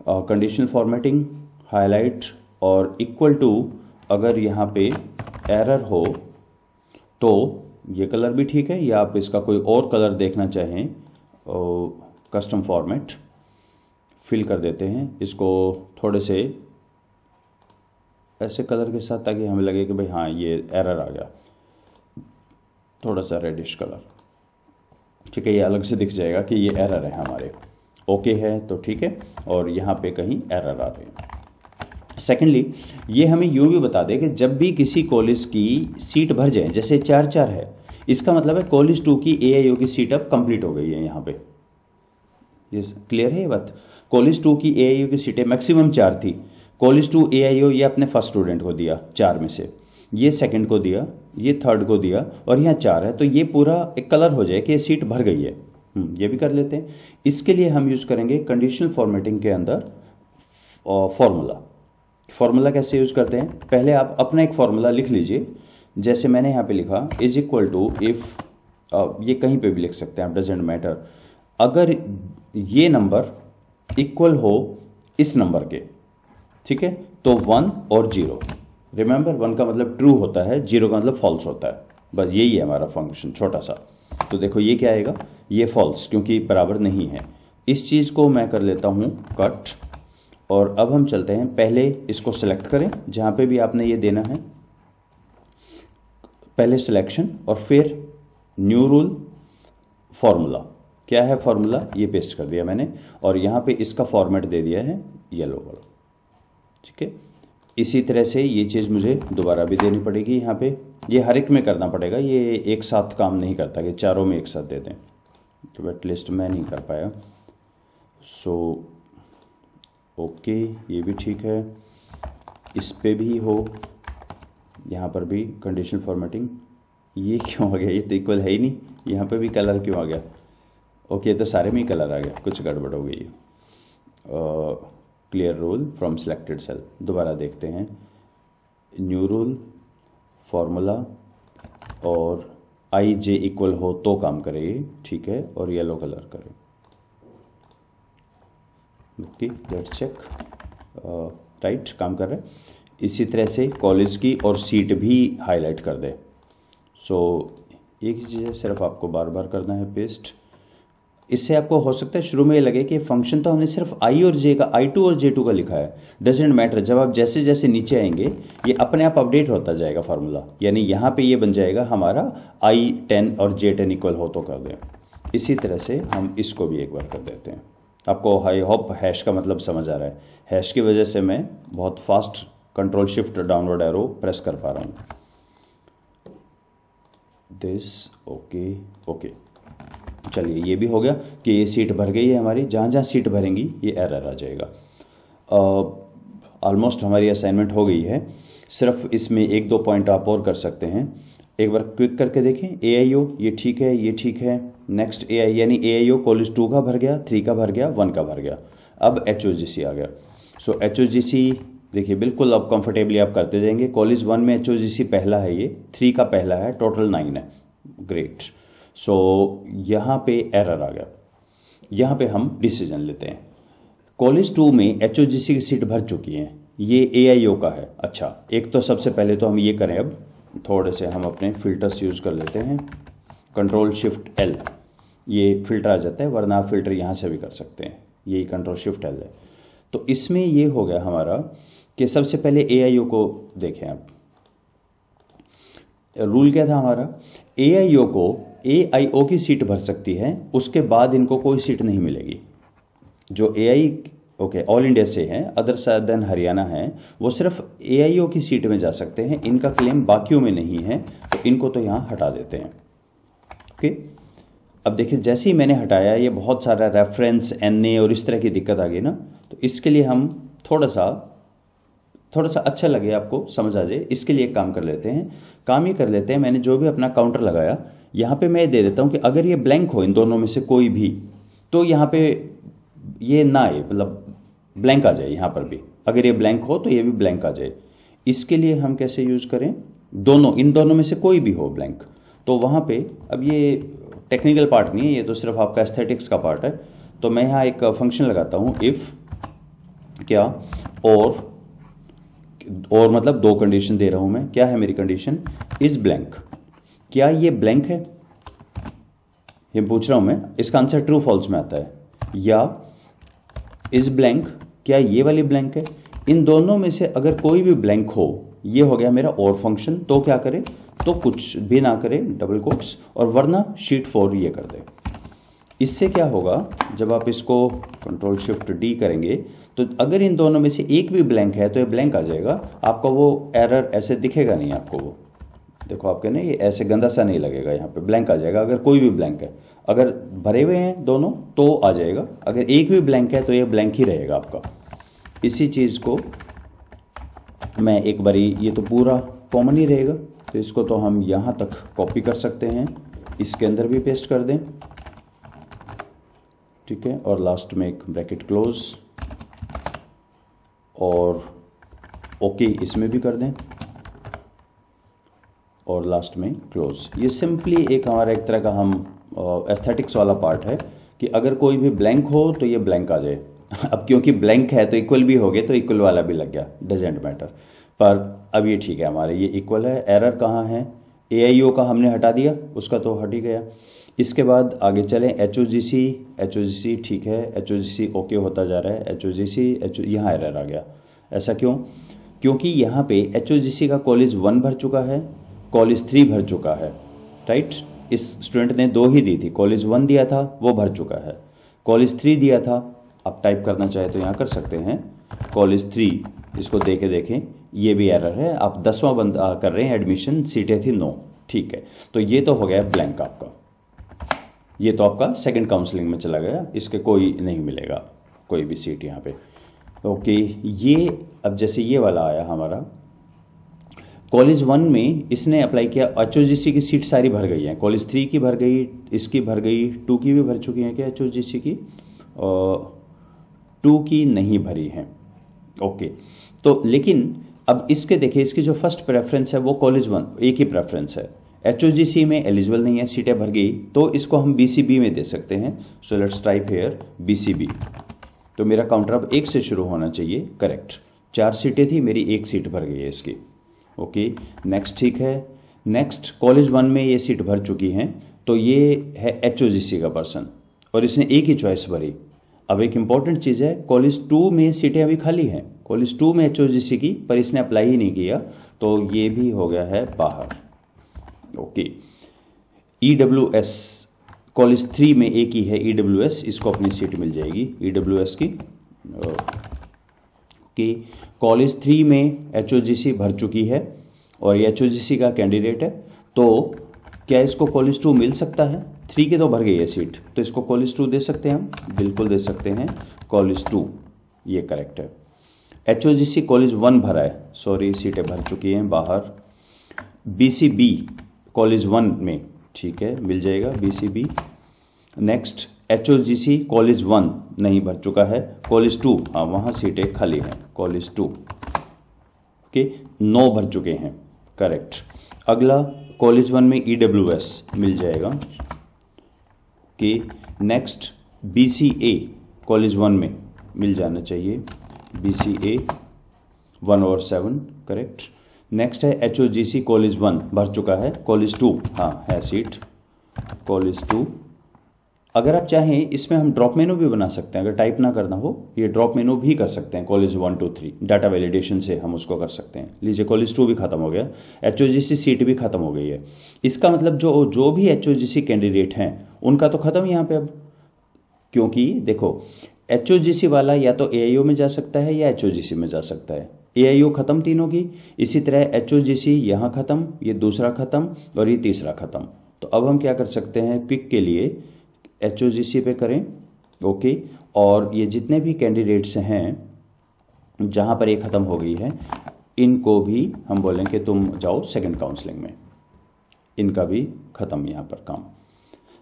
कंडीशनल फॉर्मेटिंग, हाईलाइट और इक्वल टू, अगर यहां पे एरर हो तो ये कलर भी ठीक है, या आप इसका कोई और कलर देखना चाहें, कस्टम फॉर्मेट फिल कर देते हैं, इसको थोड़े से ऐसे कलर के साथ, ताकि हमें लगे कि भाई हाँ ये एरर आ गया, थोड़ा सा रेडिश कलर, ठीक है, ये अलग से दिख जाएगा कि ये एरर है हमारे। ओके है तो ठीक है, और यहाँ पे कहीं एरर आ रहे हैं। सेकेंडली, ये हमें यूं भी बता दे कि जब भी किसी कॉलेज की सीट भर जाए, जैसे 4-4 है, इसका मतलब है कॉलेज 2 की एआईओ की सीट अब कंप्लीट हो गई है। यहाँ पे ये क्लियर है ये बात। कॉलेज 2 की एआईओ की सीटें मैक्सिमम 4 थी। कॉलेज 2 एआईओ ये अपने फर्स्ट स्टूडेंट को दिया 4 में से, ये सेकंड को दिया, ये थर्ड को दिया, और यहाँ 4 है, तो ये पूरा एक कलर हो जाए कि ये सीट भर गई है। ये भी कर लेते हैं। इसके लिए हम यूज करेंगे कंडीशनल फॉर्मेटिंग के अंदर फॉर्मूला। फॉर्मूला कैसे यूज करते हैं, पहले आप अपना एक फॉर्मूला लिख लीजिए। जैसे मैंने यहाँ पे लिखा इज इक्वल टू इफ, ये कहीं पे भी लिख सकते हैं आप, डजेंट मैटर, अगर ये नंबर इक्वल हो इस नंबर के, ठीक है, तो 1 और 0। रिमेंबर 1 का मतलब ट्रू होता है, 0 का मतलब फॉल्स होता है। बस यही है हमारा फंक्शन छोटा सा। तो देखो ये क्या आएगा, ये फॉल्स, क्योंकि बराबर नहीं है। इस चीज को मैं कर लेता हूं कट, और अब हम चलते हैं, पहले इसको सिलेक्ट करें जहां पे भी आपने ये देना है, पहले सिलेक्शन, और फिर न्यू रूल फॉर्मूला। क्या है फॉर्मूला, ये पेस्ट कर दिया मैंने, और यहां पे इसका फॉर्मेट दे दिया है येलो वाला, ठीक है। इसी तरह से ये चीज मुझे दोबारा भी देनी पड़ेगी यहाँ पे, ये हर एक में करना पड़ेगा, ये एक साथ काम नहीं करता कि चारों में एक साथ दे दें, तो एटलीस्ट मैं नहीं कर पाया। सो ओके, ये भी ठीक है, इस पे भी हो, यहाँ पर भी कंडीशनल फॉर्मेटिंग। ये क्यों आ गया, ये तो इक्वल है ही नहीं, यहाँ पे भी कलर क्यों आ गया। ओके, तो सारे में ही कलर आ गया, कुछ गड़बड़ हो गई है। Clear rule from selected cell, दोबारा देखते हैं, न्यू रूल फॉर्मूला, और आई जे इक्वल हो तो काम करे, ठीक है, और येलो कलर करे। ओके, लेट्स चेक, राइट, काम कर रहे हैं। इसी तरह से कॉलेज की और सीट भी हाईलाइट कर दे। सो एक ही चीज़ है, सिर्फ आपको बार बार करना है पेस्ट। इससे आपको हो सकता है शुरू में ये लगे कि फंक्शन तो हमने सिर्फ आई और जे का, I2 और J2 का लिखा है, डजेंट मैटर। जब आप जैसे जैसे नीचे आएंगे ये अपने आप अपडेट होता जाएगा फार्मूला, यानी यहाँ पे ये बन जाएगा हमारा I10 और J10 इक्वल हो तो कर दें। इसी तरह से हम इसको भी एक बार कर देते हैं। आपको आई होप हैश का मतलब समझ आ रहा है। हैश की वजह से मैं बहुत fast control shift downward arrow press कर पा रहा हूं। दिस ओके ओके, चलिए ये भी हो गया कि ये सीट भर गई है हमारी। जहां जहां सीट भरेंगी ये एरर आ जाएगा। ऑलमोस्ट हमारी असाइनमेंट हो गई है, सिर्फ इसमें 1-2 पॉइंट आप और कर सकते हैं। एक बार क्विक करके देखें, एआईओ ये ठीक है, ये ठीक है। नेक्स्ट एआई, यानी एआईओ कॉलेज 2 का भर गया, 3 का भर गया, 1 का भर गया। अब एचओजीसी आ गया। सो एचओजीसी देखिए बिल्कुल अब कंफर्टेबली आप करते जाएंगे। कॉलेज 1 में एचओजीसी पहला है, ये 3 का पहला है, टोटल 9 है। ग्रेट। सो यहां पे एरर आ गया, यहां पे हम डिसीजन लेते हैं। कॉलेज 2 में एचओजीसी की सीट भर चुकी है, ये एआईओ का है। अच्छा, एक तो सबसे पहले तो हम ये करें, अब थोड़े से हम अपने फिल्टर्स यूज कर लेते हैं। कंट्रोल शिफ्ट एल, ये फिल्टर आ जाता है, वरना आप फिल्टर यहां से भी कर सकते हैं। यही कंट्रोल शिफ्ट एल है। तो इसमें ये हो गया हमारा कि सबसे पहले एआईओ को देखें। आप रूल क्या था हमारा, एआईओ को एआईओ की सीट भर सकती है, उसके बाद इनको कोई सीट नहीं मिलेगी। जो एआई ओके ऑल इंडिया से हैं, अदर देन हरियाणा हैं, वो सिर्फ एआईओ की सीट में जा सकते हैं। इनका क्लेम बाकियों में नहीं है, तो इनको तो यहां हटा देते हैं। ओके, अब देखिए जैसे ही मैंने हटाया, ये बहुत सारा रेफरेंस एनए और इस तरह की दिक्कत आ गई ना, तो इसके लिए हम थोड़ा सा अच्छा लगे, आपको समझ आ जाए, इसके लिए एक काम कर लेते हैं। काम ये कर लेते हैं, मैंने जो भी अपना काउंटर लगाया यहां पे मैं दे देता हूं कि अगर ये ब्लैंक हो इन दोनों में से कोई भी, तो यहां पे ये ना आए, मतलब ब्लैंक आ जाए। यहां पर भी अगर ये ब्लैंक हो तो ये भी ब्लैंक आ जाए। इसके लिए हम कैसे यूज करें, दोनों, इन दोनों में से कोई भी हो ब्लैंक, तो वहां पे, अब ये टेक्निकल पार्ट नहीं है, ये तो सिर्फ आपका एस्थेटिक्स का पार्ट है। तो मैं यहां एक फंक्शन लगाता हूं, इफ क्या, और मतलब 2 कंडीशन दे रहा हूं मैं। क्या है मेरी कंडीशन, इज ब्लैंक, क्या ये ब्लैंक है, ये पूछ रहा हूं मैं। इसका आंसर ट्रू फॉल्स में आता है। या इज ब्लैंक, क्या ये वाली ब्लैंक है। इन दोनों में से अगर कोई भी ब्लैंक हो, ये हो गया मेरा और फंक्शन, तो क्या करें, तो कुछ भी ना करें, डबल कोट्स, और वरना शीट 4 ये कर दें। इससे क्या होगा, जब आप इसको कंट्रोल शिफ्ट डी करेंगे तो अगर इन दोनों में से एक भी ब्लैंक है तो ये ब्लैंक आ जाएगा, आपका वो एरर ऐसे दिखेगा नहीं आपको। वो देखो आपके ना ये ऐसे गंदा सा नहीं लगेगा, यहाँ पे ब्लैंक आ जाएगा अगर कोई भी ब्लैंक है। अगर भरे हुए हैं दोनों तो आ जाएगा, अगर एक भी ब्लैंक है तो ये ब्लैंक ही रहेगा आपका। इसी चीज को मैं एक बारी, ये तो पूरा कॉमन ही रहेगा, तो इसको तो हम यहां तक कॉपी कर सकते हैं, इसके अंदर भी पेस्ट कर दें, ठीक है, और लास्ट में एक ब्रैकेट क्लोज और ओके इसमें भी कर दें और लास्ट में क्लोज। ये सिंपली एक हमारा एक तरह का हम एस्थेटिक्स वाला पार्ट है कि अगर कोई भी ब्लैंक हो तो ये ब्लैंक आ जाए। अब क्योंकि ब्लैंक है तो इक्वल भी हो गए तो इक्वल वाला भी लग गया, डजेंट मैटर, पर अब ये ठीक है हमारे, ये इक्वल है। एरर कहाँ है, AIO का हमने हटा दिया, उसका तो हट ही गया। इसके बाद आगे चलें, HOGC ठीक है, HOGC ओके होता जा रहा है, HOGC यहाँ एरर आ गया। ऐसा क्यों, क्योंकि यहाँ पे HOGC का कॉलेज 1 भर चुका है, कॉलेज 3 भर चुका है, राइट। इस स्टूडेंट ने 2 ही दी थी, कॉलेज 1 दिया था वो भर चुका है, कॉलेज 3 दिया था, आप टाइप करना चाहे तो यहाँ कर सकते हैं कॉलेज 3, इसको देखें ये भी एरर है, आप 10वां बंद कर रहे हैं, एडमिशन सीटें थी 9, ठीक है, तो ये तो हो गया ब्लैंक आपका, ये तो आपका सेकंड काउंसलिंग में चला गया, इसके कोई नहीं मिलेगा कोई भी सीट यहाँ पे। ओके, ये अब जैसे ये वाला आया हमारा, कॉलेज 1 में इसने अप्लाई किया, HOGC की सीट सारी भर गई है, कॉलेज 3 की भर गई, इसकी भर गई, 2 की भी भर चुकी है क्या HOGC की, 2 की नहीं भरी है। ओके, तो लेकिन अब इसके देखिए, इसकी जो फर्स्ट प्रेफरेंस है वो कॉलेज 1 एक ही प्रेफरेंस है, HOGC में एलिजिबल नहीं है, सीटें भर गई, तो इसको हम BCB में दे सकते हैं। So let's type here BCB, तो मेरा काउंटर अब 1 से शुरू होना चाहिए, करेक्ट। 4 सीटें थी, मेरी 1 सीट भर गई है इसकी। ओके, नेक्स्ट, ठीक है, नेक्स्ट कॉलेज 1 में ये सीट भर चुकी हैं, तो ये है HOGC का पर्सन और इसने एक ही चॉइस भरी। अब एक इंपॉर्टेंट चीज है, कॉलेज 2 में सीटें अभी खाली हैं, कॉलेज 2 में HOGC की, पर इसने अप्लाई ही नहीं किया, तो ये भी हो गया है बाहर। ओके, EWS कॉलेज 3 में एक ही है EWS, इसको अपनी सीट मिल जाएगी EWS की। ओके, कॉलेज 3 में HOGC भर चुकी है और ये HOGC का कैंडिडेट है, तो क्या इसको कॉलेज 2 मिल सकता है? 3 की तो भर गई है सीट, तो इसको कॉलेज 2 दे सकते हैं हम, बिल्कुल दे सकते हैं, कॉलेज 2 ये करेक्ट है। HOGC कॉलेज 1 भरा है, सॉरी सीटें भर चुकी हैं बाहर। BCB कॉलेज 1 में, ठीक है, मिल जाएगा BCB। नेक्स्ट HOGC कॉलेज 1 नहीं भर चुका है, कॉलेज 2 हाँ वहां सीटें खाली हैं, कॉलेज 2 ओके, 9 भर चुके हैं, करेक्ट। अगला कॉलेज 1 में EWS मिल जाएगा। ओके, नेक्स्ट BCA कॉलेज 1 में मिल जाना चाहिए, BCA 1/7 करेक्ट। नेक्स्ट है HOGC कॉलेज 1 भर चुका है, कॉलेज 2 हाँ है सीट, कॉलेज 2। अगर आप चाहें इसमें हम ड्रॉप मेनू भी बना सकते हैं, अगर टाइप ना करना हो ये ड्रॉप मेनू भी कर सकते हैं, कॉलेज 1 2 3 डाटा वैलिडेशन से हम उसको कर सकते हैं। लीजिए कॉलेज 2 भी खत्म हो गया, HOGC सीट भी खत्म हो गई है, इसका मतलब जो भी HOGC कैंडिडेट हैं उनका तो खत्म यहाँ पे अब, क्योंकि देखो HOGC वाला या तो AIO में जा सकता है या HOGC में जा सकता है, AIO खत्म तीनों की, इसी तरह HOGC यहाँ खत्म, ये दूसरा खत्म और ये तीसरा खत्म। तो अब हम क्या कर सकते हैं, क्विक के लिए HOGC पे करें, ओके, और ये जितने भी कैंडिडेट्स हैं जहां पर ये खत्म हो गई है इनको भी हम बोलेंगे तुम जाओ सेकंड काउंसलिंग में, इनका भी खत्म यहां पर काम।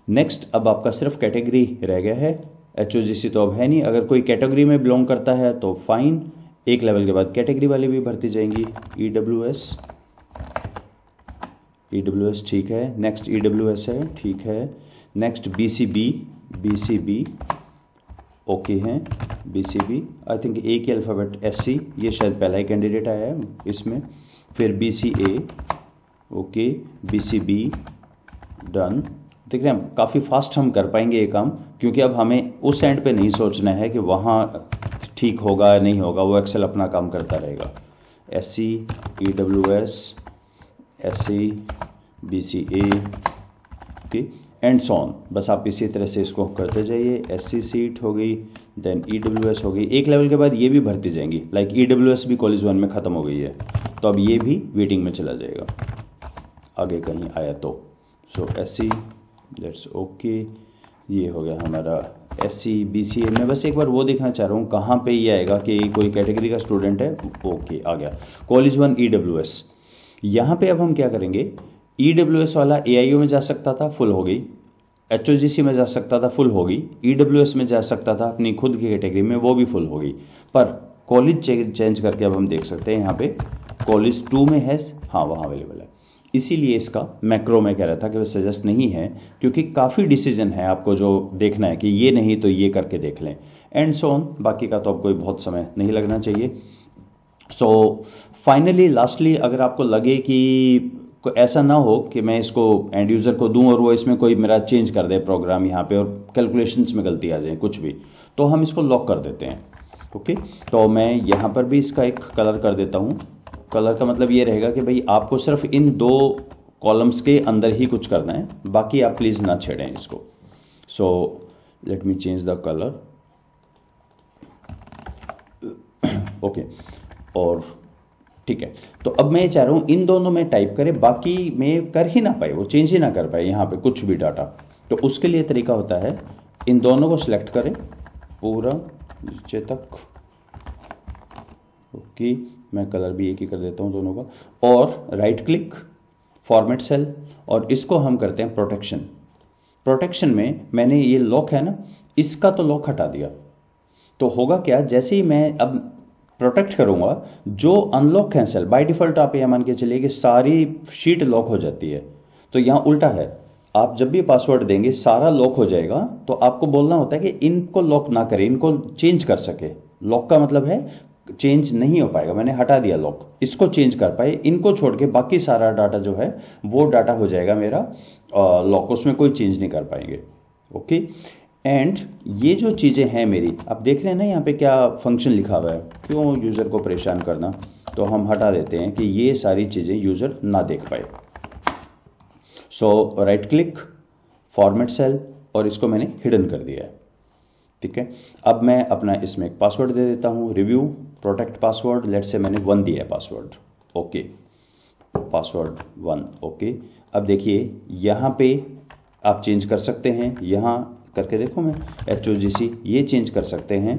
नेक्स्ट अब आपका सिर्फ कैटेगरी रह गया है, HOGC तो अब है नहीं, अगर कोई कैटेगरी में बिलोंग करता है तो फाइन, एक लेवल के बाद कैटेगरी वाली भी भरती जाएंगी। EWS ठीक है, नेक्स्ट EWS है, ठीक है, नेक्स्ट BCB ओके है, BCB आई थिंक एक ही अल्फ़ाबेट SC, ये शायद पहला ही कैंडिडेट आया है इसमें, फिर BCA ओके, BCB डन। देख रहे हैं काफ़ी फास्ट हम कर पाएंगे ये काम, क्योंकि अब हमें उस एंड पे नहीं सोचना है कि वहाँ ठीक होगा नहीं होगा, वो एक्सेल अपना काम करता रहेगा। SC, EWS, SC, BCA and so on, बस आप इसी तरह से इसको करते जाइए। SC सीट हो गई, देन EWS हो गई, एक लेवल के बाद ये भी भरती जाएंगी। लाइक EWS भी कॉलेज 1 में ख़त्म हो गई है, तो अब ये भी वेटिंग में चला जाएगा आगे कहीं आया तो। सो SC दैट्स ओके, ये हो गया हमारा SC। BCA में बस एक बार वो देखना चाह रहा हूँ कहाँ पे ये आएगा कि कोई कैटेगरी का स्टूडेंट है। ओके आ गया, कॉलेज 1 EWS। यहाँ पे अब हम क्या करेंगे, EWS वाला AIO में जा सकता था, फुल हो गई। HOGC में जा सकता था, फुल हो गई। EWS में जा सकता था अपनी खुद की कैटेगरी में, वो भी फुल हो गई। पर कॉलेज चेंज करके अब हम देख सकते हैं यहाँ पे कॉलेज 2 में है, हाँ वहाँ अवेलेबल है। इसीलिए इसका मैक्रो में कह रहा था कि वो सजेस्ट नहीं है, क्योंकि काफ़ी डिसीजन है आपको जो देखना है कि ये नहीं तो ये करके देख लें एंड सो ऑन। बाकी का तो अब कोई बहुत समय नहीं लगना चाहिए। सो फाइनली लास्टली अगर आपको लगे कि ऐसा ना हो कि मैं इसको एंड यूज़र को दूं और वो इसमें कोई मेरा चेंज कर दे प्रोग्राम यहाँ पे और कैलकुलेशंस में गलती आ जाए कुछ भी, तो हम इसको लॉक कर देते हैं। ओके, तो मैं यहाँ पर भी इसका एक कलर कर देता हूँ। कलर का मतलब ये रहेगा कि भाई आपको सिर्फ इन 2 कॉलम्स के अंदर ही कुछ करना है, बाकी आप प्लीज़ ना छेड़ें इसको। So let me change the colour. Okay, और ठीक है, तो अब मैं ये चाह रहा हूँ इन दोनों में टाइप करें, बाकी में कर ही ना पाए, वो चेंज ही ना कर पाए यहाँ पे कुछ भी डाटा। तो उसके लिए तरीका होता है, इन दोनों को सिलेक्ट करें पूरा नीचे तक। ओके, मैं कलर भी एक ही कर देता हूँ दोनों का, और राइट क्लिक फॉर्मेट सेल, और इसको हम करते हैं प्रोटेक्शन। प्रोटेक्शन में मैंने ये लॉक है ना, इसका तो लॉक हटा दिया। तो होगा क्या, जैसे ही मैं अब प्रोटेक्ट करूंगा, जो अनलॉक है सेल बाय डिफॉल्ट आप यह मान के चलिए कि सारी शीट लॉक हो जाती है। तो यहां उल्टा है, आप जब भी पासवर्ड देंगे सारा लॉक हो जाएगा, तो आपको बोलना होता है कि इनको लॉक ना करें, इनको चेंज कर सके। लॉक का मतलब है चेंज नहीं हो पाएगा, मैंने हटा दिया लॉक, इसको चेंज कर पाए, इनको छोड़ के बाकी सारा डाटा जो है वो डाटा हो जाएगा मेरा लॉक, उसमें कोई चेंज नहीं कर पाएंगे। ओके, एंड ये जो चीज़ें हैं मेरी, आप देख रहे हैं ना यहाँ पे क्या फंक्शन लिखा हुआ है, क्यों यूज़र को परेशान करना, तो हम हटा देते हैं कि ये सारी चीज़ें यूज़र ना देख पाए। सो राइट क्लिक फॉर्मेट सेल, और इसको मैंने हिडन कर दिया है। ठीक है, अब मैं अपना इसमें एक पासवर्ड दे देता हूँ, रिव्यू प्रोटेक्ट पासवर्ड, लेट से मैंने 1 दिया है पासवर्ड। Okay, password 1। ओके, अब देखिए यहाँ पे आप चेंज कर सकते हैं, यहाँ करके देखो मैं HOGC ये चेंज कर सकते हैं,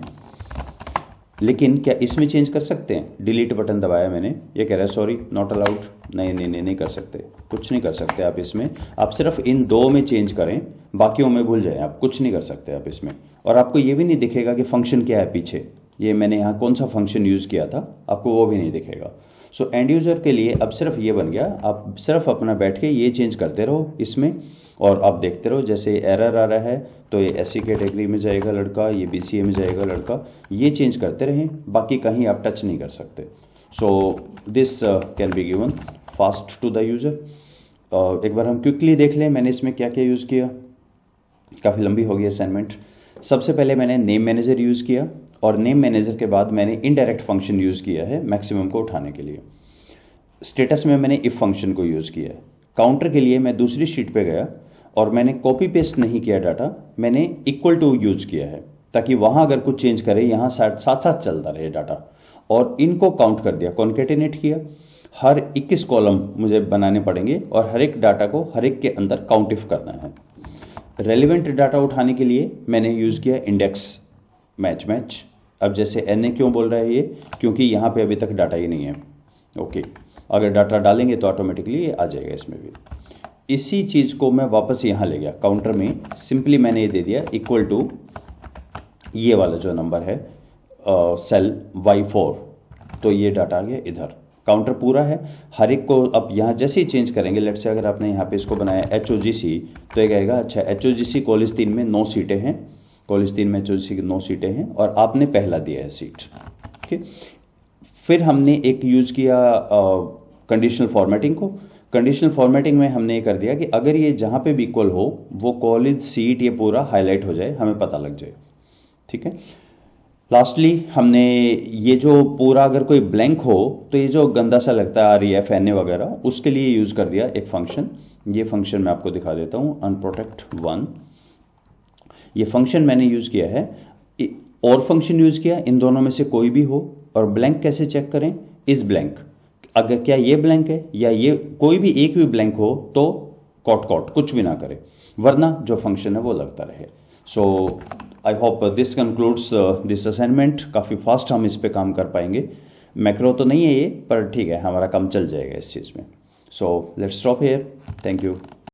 लेकिन क्या इसमें चेंज कर सकते हैं? डिलीट बटन दबाया मैंने, ये कह रहा है सॉरी नॉट अलाउड। नहीं कर सकते, कुछ नहीं कर सकते आप इसमें। आप सिर्फ इन 2 में चेंज करें, बाकियों में भूल जाएं, आप कुछ नहीं कर सकते आप इसमें। और आपको ये भी नहीं दिखेगा कि फंक्शन क्या है पीछे, ये मैंने यहाँ कौन सा फंक्शन यूज़ किया था, आपको वो भी नहीं दिखेगा। सो एंड यूज़र के लिए अब सिर्फ ये बन गया, आप सिर्फ अपना बैठ के ये चेंज करते रहो इसमें, और आप देखते रहो जैसे एरर आ रहा है तो ये SC कैटेगरी में जाएगा लड़का, ये BCA में जाएगा लड़का, ये चेंज करते रहें, बाकी कहीं आप टच नहीं कर सकते। So this can be given fast to the user. एक बार हम क्विकली देख लें मैंने इसमें क्या क्या यूज़ किया, काफ़ी लंबी हो गई असाइनमेंट। सबसे पहले मैंने नेम मैनेजर यूज़ किया, और नेम मैनेजर के बाद मैंने इनडायरेक्ट फंक्शन यूज़ किया है मैक्सिमम को उठाने के लिए। स्टेटस में मैंने इफ फंक्शन को यूज़ किया है। काउंटर के लिए मैं दूसरी शीट पे गया और मैंने कॉपी पेस्ट नहीं किया डाटा, मैंने इक्वल टू यूज किया है, ताकि वहां अगर कुछ चेंज करे यहाँ साथ साथ चलता रहे डाटा। और इनको काउंट कर दिया, कॉन्केटिनेट किया, हर 21 कॉलम मुझे बनाने पड़ेंगे और हर एक डाटा को हर एक के अंदर काउंट इफ करना है। रेलिवेंट डाटा उठाने के लिए मैंने यूज किया इंडेक्स मैच। अब जैसे NA क्यों बोल रहा है ये, क्योंकि यहाँ पे अभी तक डाटा ही नहीं है। ओके, अगर डाटा डालेंगे तो ऑटोमेटिकली ये आ जाएगा इसमें भी। इसी चीज को मैं वापस यहाँ ले गया काउंटर में, सिंपली मैंने ये दे दिया इक्वल टू ये वाला जो नंबर है सेल Y4, तो ये डाटा आ गया इधर। काउंटर पूरा है, हर एक को अब यहाँ जैसे ही चेंज करेंगे, लेट से अगर आपने यहाँ पे इसको बनाया HOGC, तो ये कहेगा अच्छा HOGC कॉलेज 3 में 9 सीटें हैं, कॉलेज 3 में HOGC की 9 सीटें हैं और आपने पहला दिया है सीट। ठीक, फिर हमने एक यूज किया कंडीशनल फॉर्मेटिंग को। कंडीशनल फॉर्मेटिंग में हमने ये कर दिया कि अगर ये जहां पे भी इक्वल हो वो कॉलेज सीट ये पूरा हाईलाइट हो जाए, हमें पता लग जाए। ठीक है, लास्टली हमने ये जो पूरा अगर कोई ब्लैंक हो तो ये जो गंदा सा लगता है REF NA वगैरह, उसके लिए यूज कर दिया एक फंक्शन। ये फंक्शन मैं आपको दिखा देता हूं, unprotect1। ये फंक्शन मैंने यूज किया है, और फंक्शन यूज किया, इन दोनों में से कोई भी हो। और ब्लैंक कैसे चेक करें, इस ब्लैंक, अगर क्या ये ब्लैंक है या ये कोई भी एक भी ब्लैंक हो तो कॉट कॉट कुछ भी ना करे, वरना जो फंक्शन है वो लगता रहे। So I hope this concludes this assignment. काफी फास्ट हम इस पे काम कर पाएंगे। मैक्रो तो नहीं है ये, पर ठीक है, हमारा काम चल जाएगा इस चीज में। So let's stop here. Thank you.